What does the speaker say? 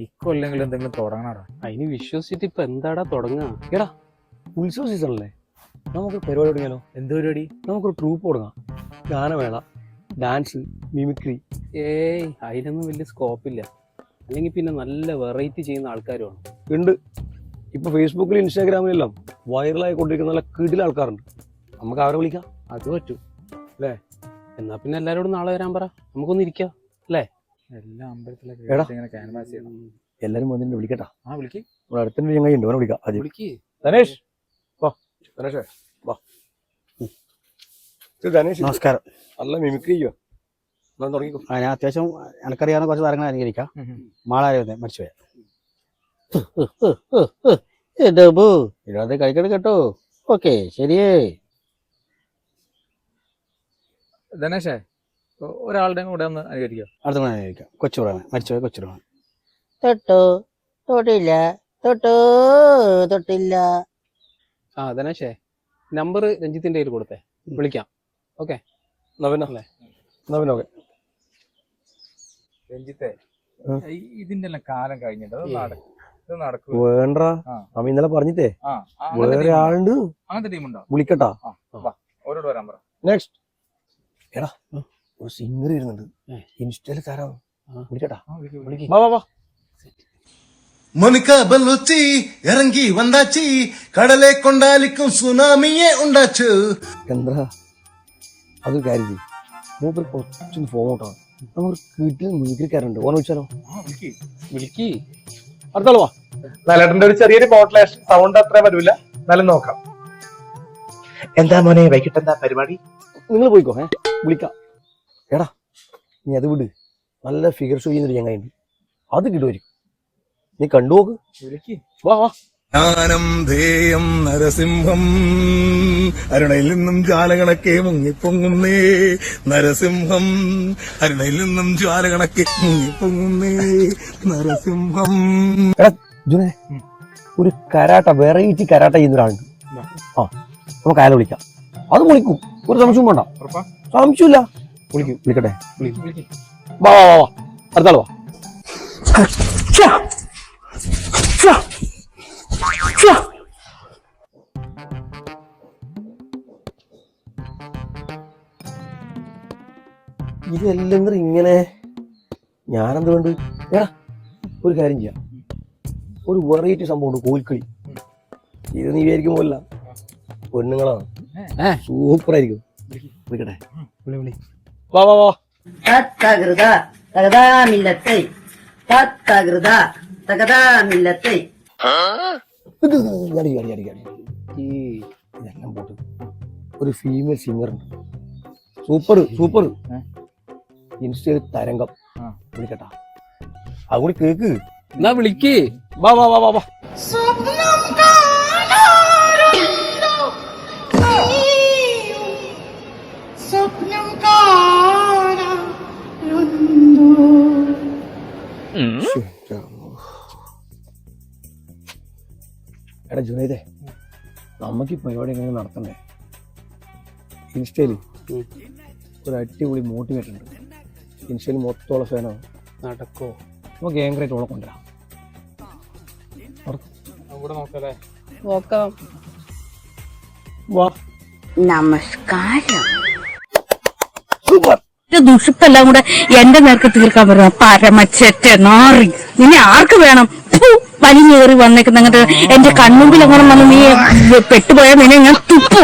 ഇക്കൊല്ലെങ്കിൽ എന്തെങ്കിലും തുടങ്ങണടാ. അതിന് വിശ്വസിച്ചിട്ട് ഇപ്പൊ എന്താടാ തുടങ്ങാ? എടാ ഉത്സവ സീസണല്ലേ, നമുക്കൊരു പരിപാടി തുടങ്ങിയാലോ? എന്ത് പരിപാടി? നമുക്കൊരു ട്രൂപ്പ് തുടങ്ങാം. ഗാനമേള, ഡാൻസ്, മിമിക്രി. ഏയ് അതിനൊന്നും വലിയ സ്കോപ്പില്ല. അല്ലെങ്കിൽ പിന്നെ നല്ല വെറൈറ്റി ചെയ്യുന്ന ആൾക്കാരുമാണ്. ഉണ്ട്. ഇപ്പൊ ഫേസ്ബുക്കിലും ഇൻസ്റ്റാഗ്രാമിലെല്ലാം വൈറലായിക്കൊണ്ടിരിക്കുന്ന നല്ല കിടില ആൾക്കാരുണ്ട്. നമുക്ക് അവരെ വിളിക്കാം. അത് പറ്റും അല്ലേ? എന്നാ പിന്നെ എല്ലാരോടും നാളെ വരാൻ പറ, നമുക്കൊന്ന് ഇരിക്കാം അല്ലേ? എല്ലാ അമ്പലത്തിലൊക്കെ എടാ. ഇങ്ങനെ ക്യാൻവാസ് ചെയ്യണം. എല്ലാരും വന്നിട്ട് വിളിക്കട്ടാ. ആ വിളിക്ക്. നമ്മുടെ അടുത്തൊരു ചങ്ങായി ഉണ്ട്, അവനെ വിളിക്കാം. ആദ്യം വിളിക്ക്. ധനേഷ് വാ. ധനേഷേ വാ. ധനേഷ് നമസ്കാരം. നല്ല മിമിക്രി ചെയ്യുക. എന്നാ തുടങ്ങിക്കോ. ഞാൻ അത്യാവശ്യം എനിക്കറിയാവുന്ന കുറച്ച് താരങ്ങൾ അനുകരിക്കാം. മാളാരെ മരിച്ചുപോയ ഡബു ഇരുപത് കഴിക്കണ കേട്ടോ. ഓക്കെ ശരിയേ. ധനേഷേ, ഒരാളുടെ കൂടെ ഒന്ന് അനുകരിക്കാം. അടുത്ത മണി അനുകരിക്കാം. കൊച്ചുറാണ് മരിച്ചുപോയ കൊച്ചുറാണ്. തൊട്ടോ തൊട്ടില്ല തൊട്ടോ തൊട്ടില്ല. ആ ധനേഷേ, നമ്പർ രഞ്ജിത്തിന്റെ കയ്യിൽ കൊടുത്തേ, വിളിക്കാം. ഓക്കെ നവനല്ലേ? നവനോക്കെ രഞ്ജിത്തെ, ഇതിന്റെ എല്ലാം കാലം കഴിഞ്ഞിട്ട് ഇത് നടക്കും. വേണ്ട. അവൻ ഇന്നലെ പറഞ്ഞിട്ടേ വേറെ ആളുണ്ട്, അങ്ങനത്തെ ടീമുണ്ടോ? വിളിക്കട്ടാ. അവരോട് വരാൻ പറ. നെക്സ്റ്റ്. എടാ ഒരു സിംഗർ വരുന്നുണ്ട്, ഇൻസ്റ്റയില് തരാം. വിളിക്കട്ടാ. വാ വാ വാ. மொனிகா பல்லுச்சி இறங்கி வந்தாச்சி கடலை கொண்டாலிக்கும் സുനാമിയെ ഉണ്ടാച്ചു. എന്താ അതൊരു കാര്യം ചെയ്യും. മൂപ്പർ കുറച്ചൊന്ന് ഫോൺ ഔട്ടാണ്. നമുക്ക് വീട്ടിൽ മീറ്റിക്കാരുണ്ട്, ഓനെ വിളിച്ചാലോ? വിളിക്ക്. അടുത്താളോ വാ. ലാലേട്ടന്റെ ഒരു ചെറിയൊരു മോഡുലേഷൻ സൗണ്ട് അത്ര വരൂല, നല്ല നോക്കാം. എന്താ മോനെ വൈകിട്ട് എന്താ പരിപാടി? നിങ്ങൾ പോയിക്കോ. വിളിക്കാം. എടാ നീ അത് വിട്. നല്ല ഫിഗർ ഷോ ചെയ്യുന്നൊരു ചങ്ങായിണ്ട്, അത് കിട്ടുമായിരിക്കും. നീ കണ്ടു നോക്ക്. വാ വാ. ജ്ഞാനം ധേയം നരസിംഹം അരുണയിൽ നിന്നും ജാലകണക്കെ മുങ്ങിപ്പൊങ്ങുന്നേ. നരസിംഹം അരുണയിൽ നിന്നും ജാലകണക്കെ മുങ്ങിപ്പൊങ്ങുന്നേ. നരസിംഹം. എടാ ജുനേ, ഒരു കരാട്ട, വെറൈറ്റി കരാട്ട ചെയ്യുന്ന ഒരാളുണ്ട്. ആ നമുക്ക് അയാളെ വിളിക്കാം. അത് വിളിക്കും, ഒരു സംശയവും വേണ്ട. സംശയമില്ല, വിളിക്കും. വിളിക്കട്ടെ. വാ വാ വാ വാ. അടുത്താള് വാ. ഇതെല്ലാം ഇങ്ങനെ ഞാനെന്ത് വേണ്ട. എടാ ഒരു കാര്യം ചെയ്യാം, ഒരു വെറൈറ്റി സംഭവം ഉണ്ട്, കോൽക്കളി. ഇത് നീ വിചാരിക്കും പോലല്ല, പെണ്ണുങ്ങളാണ്. സൂപ്പർ ആയിരിക്കും. വിളിക്കട്ടെ. വാ വാ വാ. ഇതെല്ലാം പോട്ട് ഒരു ഫീമെയിൽ സിംഗർ ഉണ്ട്, സൂപ്പർ സൂപ്പർ. ഇൻസ്റ്റയിൽ തരംഗം. വിളിക്കട്ടാ. അതുകൂടി കേക്ക്. എന്നാ വിളിക്ക്. വാ വാ വാ വാ വാ. എടാ ജുനൈദേ, നമുക്ക് ഈ പരിപാടി എങ്ങനെ നടത്തണ്ടേ? ഇൻസ്റ്റയില് ഒരു അടിപൊളി മോട്ടിവേറ്റ് ഉണ്ട്. ഇൻസ്റ്റയിൽ മൊത്തമുള്ള ഫാനാണ്. നടക്കോ? നമുക്ക് ഏങ്കറായിട്ട് ഓളെ കൊണ്ടുവരാം. നോക്കാം. വാ. നമസ്കാരം. ദുഷിപ്പെല്ലാം കൂടെ എന്റെ നേർക്ക് തീർക്കാൻ പറ്റുന്ന പരമച്ചറ്റ നാറി. നിന്നെ ആർക്ക് വേണം? വലിഞ്ഞേറി വന്നേക്കുന്ന അങ്ങോട്ട് എന്റെ കൺമുമ്പിൽ അങ്ങനെ വന്ന് നീ പെട്ടുപോയാൽ നിന്നെ ഞാൻ തുപ്പു.